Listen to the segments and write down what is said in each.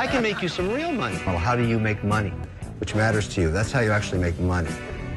I can make you some real money. Well, how do you make money? Which matters to you. That's how you actually make money.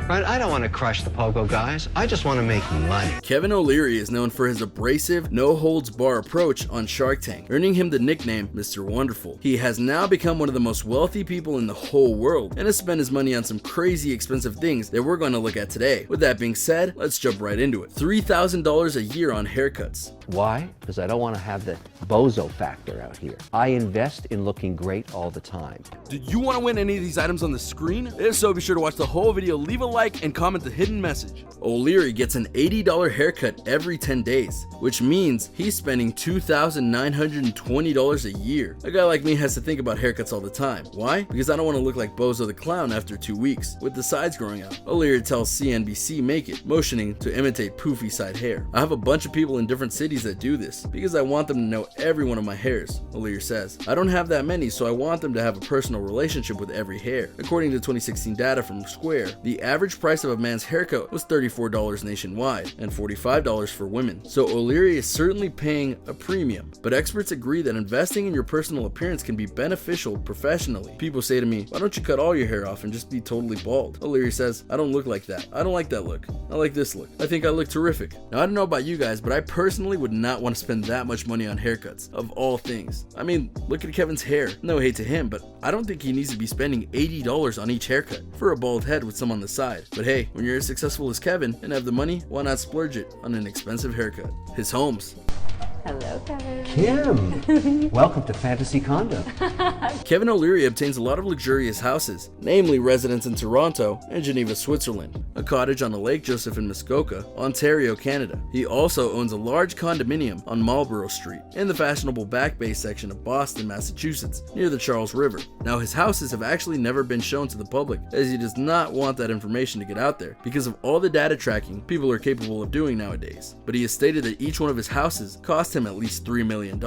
Right? I don't want to crush the pogo guys. I just want to make money. Kevin O'Leary is known for his abrasive, no-holds-bar approach on Shark Tank, earning him the nickname Mr. Wonderful. He has now become one of the most wealthy people in the whole world and has spent his money on some crazy expensive things that we're going to look at today. With that being said, let's jump right into it. $3,000 a year on haircuts. Why? Because I don't want to have the bozo factor out here. I invest in looking great all the time. Do you want to win any of these items on the screen? If so, be sure to watch the whole video, leave a like, and comment the hidden message. O'Leary gets an $80 haircut every 10 days, which means he's spending $2,920 a year. A guy like me has to think about haircuts all the time. Why? Because I don't want to look like Bozo the Clown after 2 weeks, with the sides growing out. O'Leary tells CNBC make it, motioning to imitate poofy side hair. I have a bunch of people in different cities that do this, because I want them to know every one of my hairs, O'Leary says. I don't have that many, so I want them to have a personal relationship with every hair. According to 2016 data from Square, the average price of a man's haircut was $34 nationwide and $45 for women. So O'Leary is certainly paying a premium, but experts agree that investing in your personal appearance can be beneficial professionally. People say to me, why don't you cut all your hair off and just be totally bald? O'Leary says, I don't look like that. I don't like that look. I like this look. I think I look terrific. Now, I don't know about you guys, but I personally would not want to spend that much money on haircuts, of all things. I mean, look at Kevin's hair. No hate to him, but I don't think he needs to be spending $80 on each haircut for a bald head with some on the side. But hey, when you're as successful as Kevin and have the money, why not splurge it on an expensive haircut? His homes. Hello, Kevin. Kim, welcome to Fantasy Condo. Kevin O'Leary obtains a lot of luxurious houses, namely residence in Toronto and Geneva, Switzerland, a cottage on the Lake Joseph in Muskoka, Ontario, Canada. He also owns a large condominium on Marlborough Street in the fashionable Back Bay section of Boston, Massachusetts, near the Charles River. Now, his houses have actually never been shown to the public, as he does not want that information to get out there because of all the data tracking people are capable of doing nowadays. But he has stated that each one of his houses cost him at least $3 million.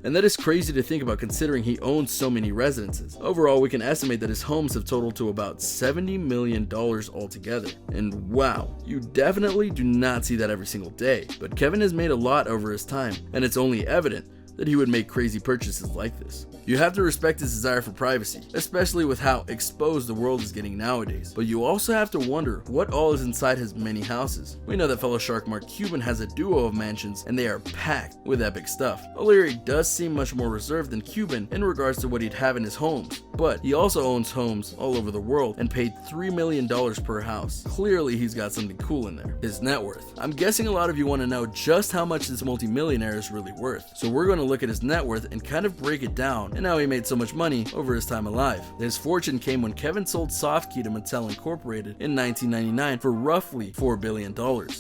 And that is crazy to think about considering he owns so many residences. Overall, we can estimate that his homes have totaled to about $70 million altogether. And wow, you definitely do not see that every single day. But Kevin has made a lot over his time, and it's only evident that he would make crazy purchases like this. You have to respect his desire for privacy, especially with how exposed the world is getting nowadays. But you also have to wonder what all is inside his many houses. We know that fellow shark Mark Cuban has a duo of mansions, and they are packed with epic stuff. O'Leary does seem much more reserved than Cuban in regards to what he'd have in his homes, but he also owns homes all over the world and paid $3 million per house. Clearly he's got something cool in there. His net worth. I'm guessing a lot of you want to know just how much this multimillionaire is really worth. So we're going to look at his net worth and kind of break it down and how he made so much money over his time alive. His fortune came when Kevin sold Softkey to Mattel Incorporated in 1999 for roughly $4 billion.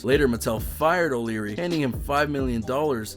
Later, Mattel fired O'Leary, handing him $5 million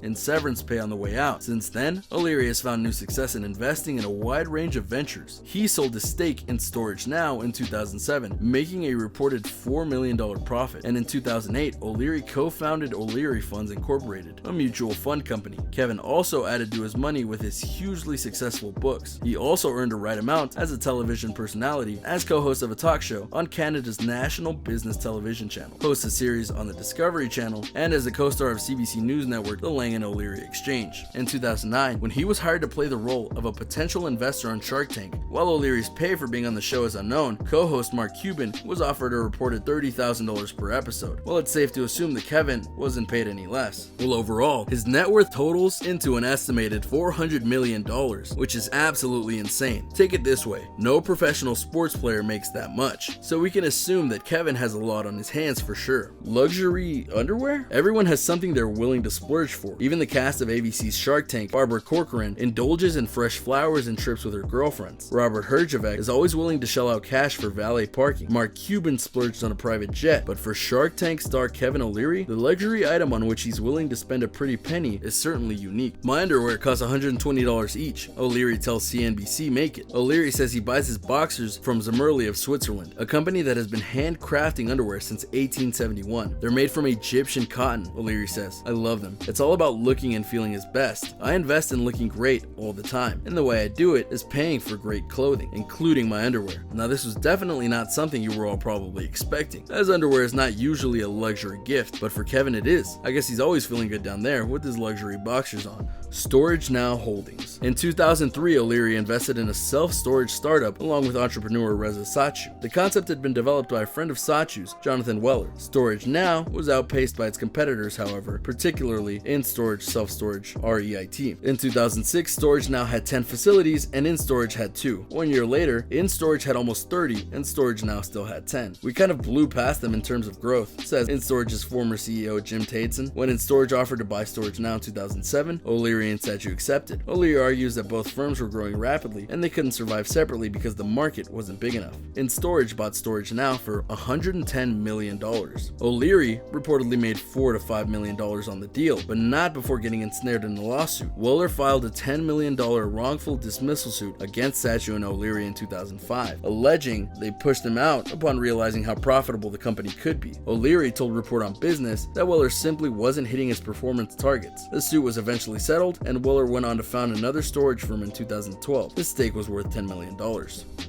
in severance pay on the way out. Since then, O'Leary has found new success in investing in a wide range of ventures. He sold his stake in Storage Now in 2007, making a reported $4 million profit. And in 2008, O'Leary co-founded O'Leary Funds Incorporated, a mutual fund company. Kevin also added to his money with his hugely successful books. He also earned a right amount as a television personality, as co-host of a talk show on Canada's national business television channel, hosts a series on the Discovery Channel, and as a co-star of CBC News Network, The Lang & O'Leary Exchange. In 2009, when he was hired to play the role of a potential investor on Shark Tank, while O'Leary's pay for being on the show is unknown, co-host Mark Cuban was offered a reported $30,000 per episode. Well, it's safe to assume that Kevin wasn't paid any less. Well, overall, his net worth totals into an estimated $400 million, which is absolutely insane. Take it this way, no professional sports player makes that much, so we can assume that Kevin has a lot on his hands for sure. Luxury underwear? Everyone has something they're willing to splurge for. Even the cast of ABC's Shark Tank, Barbara Corcoran, indulges in fresh flowers and trips with her girlfriends. Robert Herjavec is always willing to shell out cash for valet parking. Mark Cuban splurged on a private jet, but for Shark Tank star Kevin O'Leary, the luxury item on which he's willing to spend a pretty penny is certainly unique. My underwear costs $120 each, O'Leary tells CNBC Make It. O'Leary says he buys his boxers from Zimmerli of Switzerland, a company that has been handcrafting underwear since 1871. They're made from Egyptian cotton, O'Leary says. I love them. It's all about looking and feeling his best. I invest in looking great all the time, and the way I do it is paying for great clothing, including my underwear. Now this was definitely not something you were all probably expecting, as underwear is not usually a luxury gift, but for Kevin it is. I guess he's always feeling good down there with his luxury boxers on. Storage Now Holdings. In 2003, O'Leary invested in a self-storage startup along with entrepreneur Reza Satchu. The concept had been developed by a friend of Satchu's, Jonathan Weller. Storage Now was outpaced by its competitors, however, particularly in-storage self-storage REIT. In 2006, Storage Now had 10 facilities and in-storage had 2. 1 year later, in-storage had almost 30 and Storage Now still had 10. We kind of blew past them in terms of growth, says in-storage's former CEO Jim Tateson. When in-storage offered to buy Storage Now in 2007, O'Leary and Satchu accepted. O'Leary argues that both firms were growing rapidly and they couldn't survive separately because the market wasn't big enough. In-storage bought Storage Now for $110 million. O'Leary reportedly made $4 to $5 million on the deal, but not before getting ensnared in a lawsuit. Weller filed a $10 million wrongful dismissal suit against Satchu and O'Leary in 2005, alleging they pushed him out upon realizing how profitable the company could be. O'Leary told Report on Business that Weller simply wasn't hitting his performance targets. The suit was eventually settled, and Weller went on to found another storage firm in 2012. His stake was worth $10 million.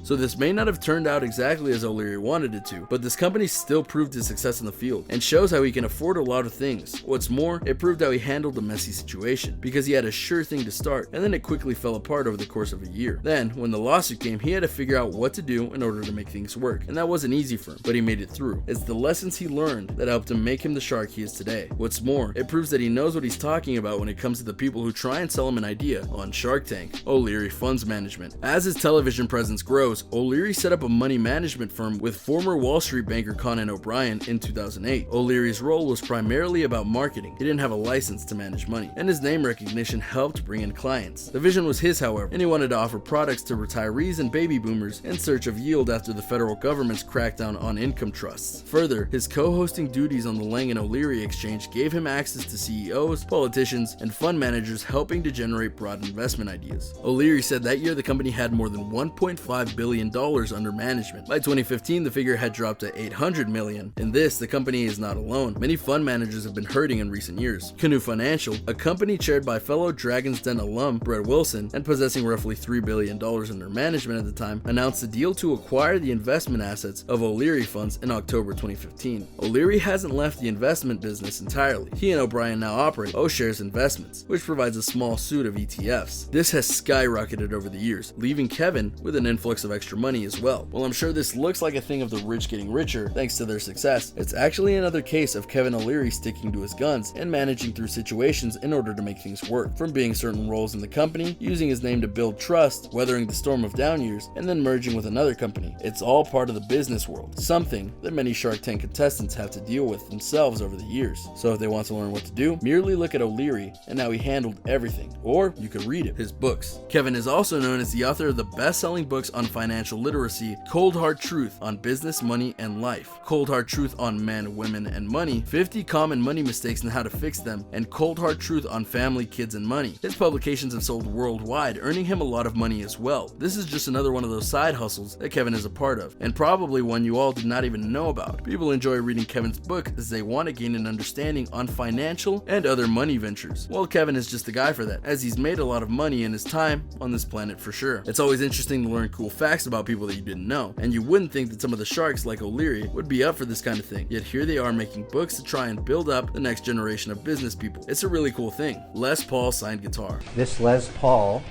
So this may not have turned out exactly as O'Leary wanted it to, but this company still proved his success in the field and shows how he can afford a lot of things. What's more, it proved how he handled a messy situation, because he had a sure thing to start and then it quickly fell apart over the course of a year. Then, when the lawsuit came, he had to figure out what to do in order to make things work, and that wasn't easy for him, but he made it through. It's the lessons he learned that helped him make him the shark he is today. What's more, it proves that he knows what he's talking about when it comes to the people who try and sell him an idea on Shark Tank. O'Leary Funds Management. As his television presence grows, O'Leary set up a money management firm with former Wall Street banker Conan O'Brien in 2008. O'Leary's role was primarily about marketing. He didn't have a license to manage money, and his name recognition helped bring in clients. The vision was his, however, and he wanted to offer products to retirees and baby boomers in search of yield after the federal government's crackdown on income trusts. Further, his co-hosting duties on the Lang & O'Leary exchange gave him access to CEOs, politicians, and fund managers, helping to generate broad investment ideas. O'Leary said that year the company had more than $1.5 billion under management. By 2015, the figure had dropped to $800 million. In this, the company is not alone. Many fund managers have been hurting in recent years. Canoe Financial, a company chaired by fellow Dragon's Den alum Brett Wilson and possessing roughly $3 billion under management at the time, announced a deal to acquire the investment assets of O'Leary Funds in October 2015. O'Leary hasn't left the investment business entirely. He and O'Brien now operate O'Shares Investments, which provides a small suite of ETFs. This has skyrocketed over the years, leaving Kevin with an influx of extra money as well. While I'm sure this looks like a thing of the rich getting richer thanks to their success, it's actually another case of Kevin O'Leary sticking to his guns and managing through situations in order to make things work. From being certain roles in the company, using his name to build trust, weathering the storm of down years, and then merging with another company. It's all part of the business world, something that many Shark Tank contestants have to deal with themselves over the years. So if they want to learn what to do, merely look at O'Leary and how he handled everything. Or you could read his books. Kevin is also known as the author of the best-selling books on financial literacy, Cold Hard Truth on Business, Money, and Life, Cold Hard Truth on Men, Women, and Money, 50 Common Money Mistakes and How to Fix Them, and Cold Hard Truth on Family, Kids, and Money. His publications have sold worldwide, earning him a lot of money as well. This is just another one of those side hustles that Kevin is a part of, and probably one you all did not even know about. People enjoy reading Kevin's book as they want to gain an understanding on financial and other money ventures. Well, Kevin is just the guy for that, as he's made a lot of money in his time on this planet for sure. It's always interesting to learn cool facts about people that you didn't know, and you wouldn't think that some of the sharks like O'Leary would be up for this kind of thing, yet here they are making books to try and build up the next generation of business people. It's a really cool thing. Les Paul signed guitar. This Les Paul,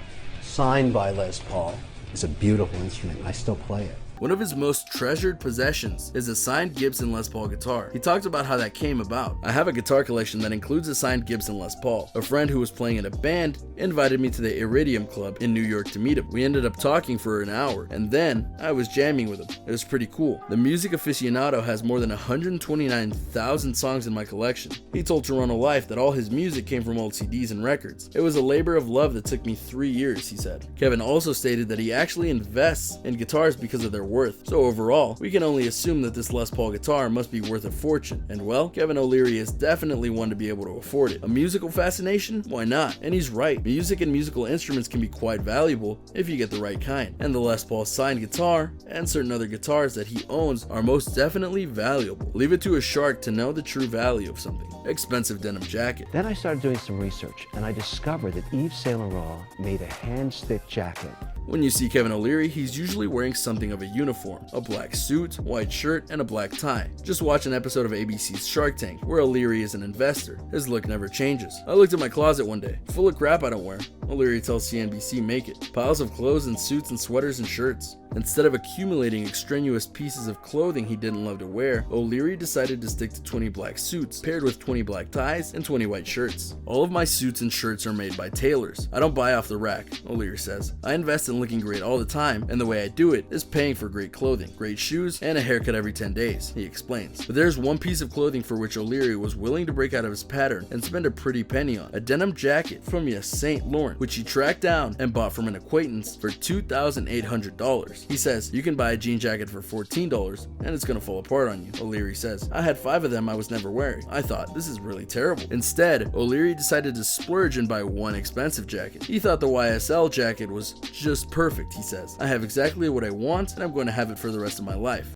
signed by Les Paul, is a beautiful instrument. I still play it. One of his most treasured possessions is a signed Gibson Les Paul guitar. He talked about how that came about. I have a guitar collection that includes a signed Gibson Les Paul. A friend who was playing in a band invited me to the Iridium Club in New York to meet him. We ended up talking for an hour, and then I was jamming with him. It was pretty cool. The Music Aficionado has more than 129,000 songs in my collection. He told Toronto Life that all his music came from old CDs and records. It was a labor of love that took me 3 years, he said. Kevin also stated that he actually invests in guitars because of their worth. So overall, we can only assume that this Les Paul guitar must be worth a fortune. And well, Kevin O'Leary is definitely one to be able to afford it. A musical fascination? Why not? And he's right. Music and musical instruments can be quite valuable if you get the right kind. And the Les Paul signed guitar and certain other guitars that he owns are most definitely valuable. Leave it to a shark to know the true value of something. Expensive denim jacket. Then I started doing some research, and I discovered that Yves Saint Laurent made a hand-stitched jacket When you see Kevin O'Leary, he's usually wearing something of a uniform, a black suit, white shirt, and a black tie. Just watch an episode of ABC's Shark Tank, where O'Leary is an investor. His look never changes. I looked at my closet one day, full of crap I don't wear. O'Leary tells CNBC Make It. Piles of clothes and suits and sweaters and shirts. Instead of accumulating extraneous pieces of clothing he didn't love to wear, O'Leary decided to stick to 20 black suits, paired with 20 black ties and 20 white shirts. All of my suits and shirts are made by tailors. I don't buy off the rack, O'Leary says. I invest in looking great all the time, and the way I do it is paying for great clothing, great shoes, and a haircut every 10 days, he explains. But there's one piece of clothing for which O'Leary was willing to break out of his pattern and spend a pretty penny on. A denim jacket from St. Laurent, which he tracked down and bought from an acquaintance for $2,800. He says, you can buy a jean jacket for $14 and it's gonna fall apart on you, O'Leary says. I had 5 of them I was never wearing. I thought, this is really terrible. Instead, O'Leary decided to splurge and buy one expensive jacket. He thought the YSL jacket was just perfect, he says. I have exactly what I want and I'm going to have it for the rest of my life.